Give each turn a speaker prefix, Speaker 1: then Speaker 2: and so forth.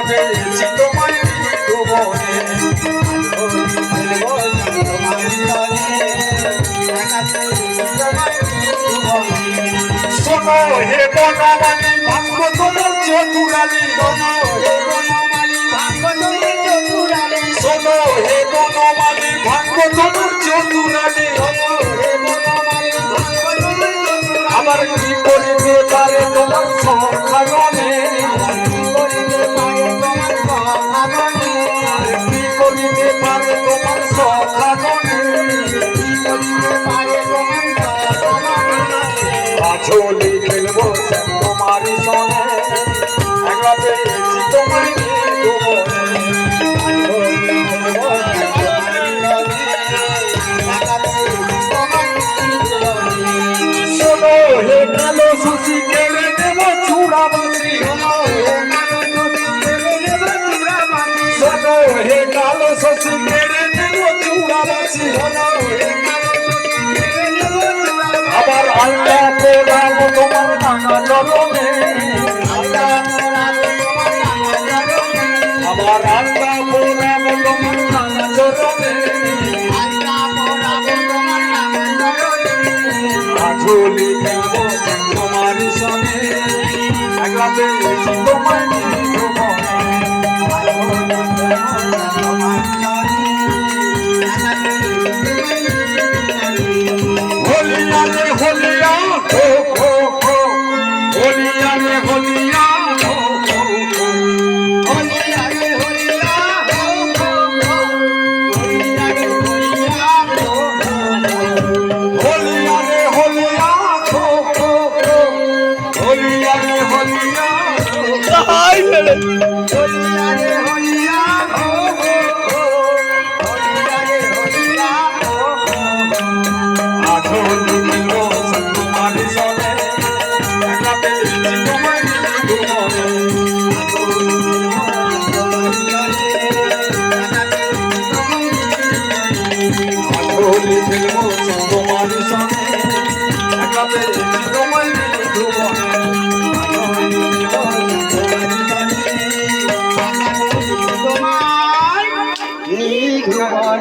Speaker 1: পেয়েছি তোমায় ভুবনে শোনো হে বনমালী ভাগ্য তোমার চতুরালী শোনো হে বনমালী ভাগ্য তোমার চতুরালী আবার কি করিতে পারে তোমার সংখ্যাগণে কি করিতে পারে তোমার সংখ্যাগণে আছলি খেলবো তোমারই সনে একলা পেয়েছি তোমায় শোনো হে কালো শশী কেড়ে দেব চূড়াবাসী শোনো হে কালো শশী কেড়ে দেব চূড়াবাসী আবার আল্লাহ পোড়াব তোমার নানা চরণে আবার আল্লাহ পোড়াব তোমার নানা চরণে আঝুলি খেলব তোমারই সনে একলা পেয়েছি তোমায় হলিয়া রে হলিয়া হো হো হো হলিয়া রে হলিয়া হো হো হো হলিয়া রে হলিয়া হো হো হো হলিয়া রে হলিয়া হো হো হো হলিয়া রে হলিয়া হো হো হো হলিয়া রে হলিয়া হাই রে হলিয়া রে হলিয়া হো হো হো হলিয়া রে হলিয়া হো হো আঝলি খেলবো তোমারই সনে একলা পেয়েছি তোমায় ভুবনে আঝলি খেলবো তোমারই সনে একলা পেয়েছি তোমায় ভুবনে
Speaker 2: তোমার